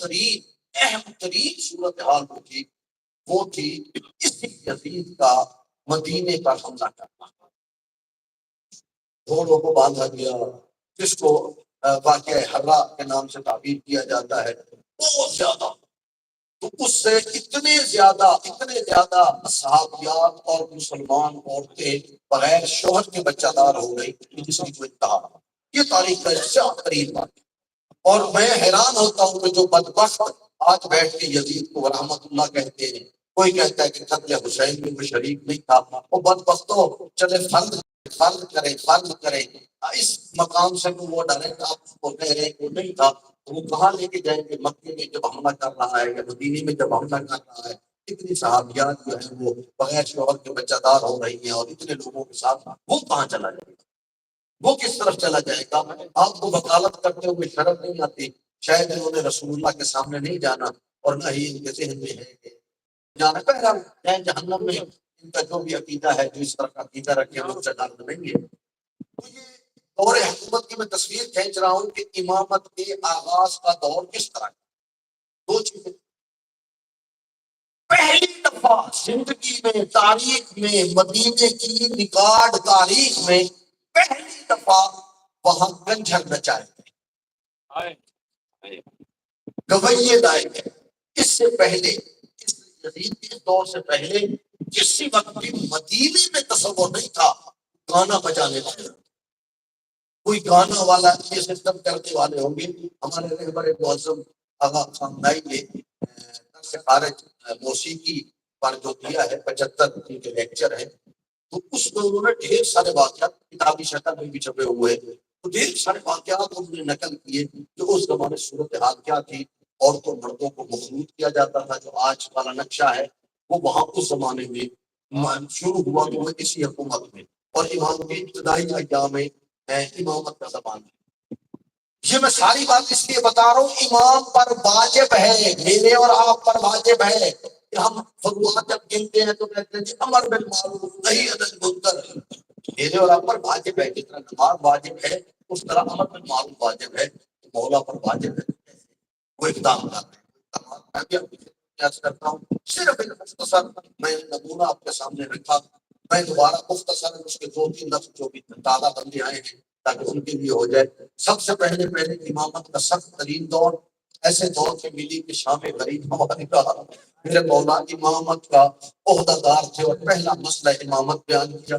ترین اہم ترین صورتحال جو تھی وہ تھی اس یزید کا مدینے پر حملہ کرنا. گھوڑوں کو باندھا گیا جس کو واقعہ حرا کے نام سے تعبیر کیا جاتا ہے بہت زیادہ. تو اس سے اتنے زیادہ صحابیات اور مسلمان عورتیں بغیر شوہر کے بچہ دار ہو گئی جس کی کوئی انتہا. یہ تاریخ کا ترین بات ہے. اور میں حیران ہوتا ہوں کہ جو بدبخت آج بیٹھ کے یزید کو رحمت اللہ کہتے ہیں، کوئی کہتا ہے کہ قتل حسین میں وہ شریک نہیں تھا. وہ بدبختوں چلے فرض کریں اس مقام سے وہ ڈائریکٹ آپ کو کہہ رہے ہیں کہ نہیں تھا. وہ کہاں لے کے جائیں گے؟ مکے میں جب حملہ کر رہا ہے یا مدینے میں جب حملہ کر رہا ہے، اتنی صحابیات جو ہیں وہ بغیر شوہر کے بچہ دار ہو رہی ہیں اور اتنے لوگوں کے ساتھ وہ کہاں چلا جائے گا؟ وہ کس طرف چلا جائے گا؟ آپ کو وکالت کرتے ہوئے شرم نہیں آتی؟ شاید انہوں نے رسول اللہ کے سامنے نہیں جانا اور نہ ہی ان کے ذہن میں ہے کہ جانا. پہلا جہنم میں ان کا جو بھی عقیدہ ہے، جو اس طرح کا عقیدہ رکھے ہیں، وہ جنت میں نہیں ہے. تو یہ دور حکومت کی میں تصویر کھینچ رہا ہوں کہ امامت کے آغاز کا دور کس طرح کا. دو چیزیں. پہلی دفعہ زندگی میں، تاریخ میں، مدینے کی ریکارڈ تاریخ میں پہلی دفعہ وہاں گنجھر نچائے گئے، گویے لائے گئے. اس سے پہلے، اس یزید کے دور سے پہلے کسی وقت بھی مدینے میں تصور نہیں تھا گانا بجانے والے. کوئی گانا والا یہ سسٹم کرنے والے ہوں گے. ہمارے رہبر معظم آغا خامنائی نے سے خارج موسیقی پر جو دیا ہے 75 کے لیکچر ہے، تو اس میں انہوں نے ڈھیر سارے واقعات کتابی شکل میں بھی چھپے ہوئے ہیں. تو ڈھیر سارے واقعات انہوں نے نقل کیے کہ اس زمانے صورتحال کیا تھی. عورتوں مردوں کو مخلوط کیا جاتا تھا. جو آج والا نقشہ ہے وہ وہاں اس زمانے میں شروع ہوا تو اسی حکومت میں. اور امام کے ابتدائی ایام میں امامت کا زمان ہے. یہ میں ساری بات اس لیے بتا رہا ہوں، امام پر واجب ہے، میرے اور آپ پر واجب ہے کہ ہم فروعات جب گنتے ہیں تو کہتے ہیں امر بالمعروف نہی عن المنکر. میرے اور آپ پر واجب ہے، جس طرح نماز واجب ہے اس طرح امر بالمعروف واجب ہے. مولا پر واجب ہے وہ اقدام کرتے ہیں. کرتا ہوں صرف ایک مختصر میں نمونہ آپ کے سامنے رکھا. میں دوبارہ مختصر اس کے 2-3 لفظ جو بھی تازہ بندے آئے ہیں تاکہ ان کے لیے ہو جائے. سب سے پہلے امامت کا سخت ترین دور ایسے دور سے ملی کہ شام غریب ہماری کہا میرے مولا امامت کا عہدہ دار تھے اور پہلا مسئلہ امامت بیان کیا.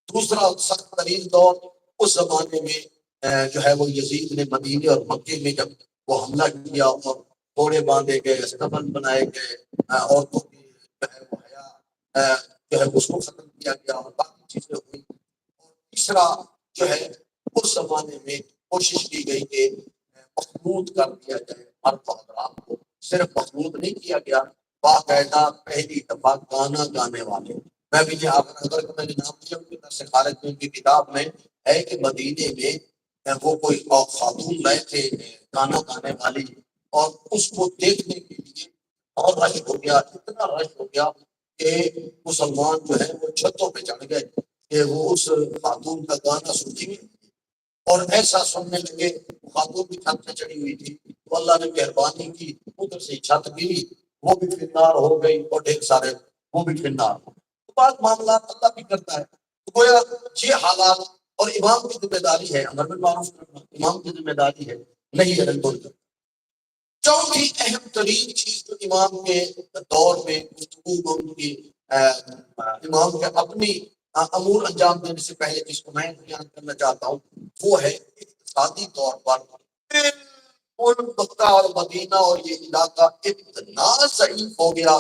دوسرا سخت ترین دور اس زمانے میں جو ہے وہ یزید نے مدینے اور مکے میں جب وہ حملہ کیا اور گھوڑے باندھے گئے، استبل بنائے گئے، عورتوں کی جو ہے وہ حیا جو ہے اس کو ختم کیا گیا اور باقی چیزیں ہوئی. اور تیسرا جو ہے اس زمانے میں کوشش کی گئی کہ مخلوط کر دیا جائے مرد و حضرات کو. صرف مخلوط نہیں کیا گیا، باقاعدہ پہلی دفعہ گانا گانے والے. میں بھی یہ اگر میں نے نام لیا ان کے در سے خارج میں ان کی کتاب میں ہے کہ مدینے میں وہ کوئی خاتون رہے تھے گانا گانے والی، اور اس کو دیکھنے کے لیے اور رش ہو گیا، اتنا رش ہو گیا کہ مسلمان جو ہے وہ چھتوں پہ چڑھ گئے کہ وہ اس خاتون کا گانا سنیں گے. اور ایسا سننے لگے، خاتون کی چھت پہ چڑھی ہوئی تھی تو اللہ نے مہربانی کی، ادھر سے چھت گری، وہ بھی فنار ہو گئی اور ڈھیر سارے وہ بھی فنار. بعض معاملات اللہ بھی کرتا ہے. تو گویا یہ حالات اور امام کی ذمہ داری ہے امر بالمعروف کرنا، امام کی ذمہ داری ہے نہیں ہے کرنا. چوتھی اہم ترین چیز جو امام کے دور میں گفتگو کی امام کے اپنی امور انجام دینے سے پہلے جس کو میں بیان کرنا چاہتا ہوں وہ ہے اقتصادی طور پر مکہ اور مدینہ اور یہ علاقہ اتنا ضعیف ہو گیا.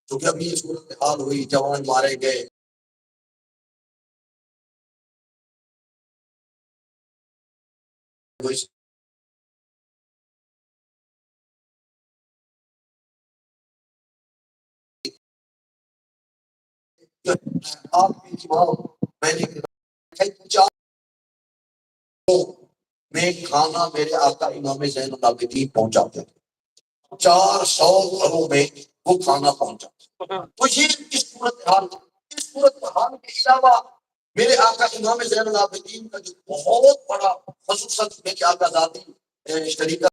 جو کہ ابھی یہ صورتحال ہوئی، جوان مارے گئے، آپ کی میں نے میں کھانا میرے آقا امام زین العابدین پہنچاتے تھے. 400 گھروں میں وہ کھانا پہنچا. تو یہ اس صورتحال کے علاوہ میرے آقا امام زین العابدین کا جو بہت بڑا خصوصاً میرے آقا ذاتی شریعت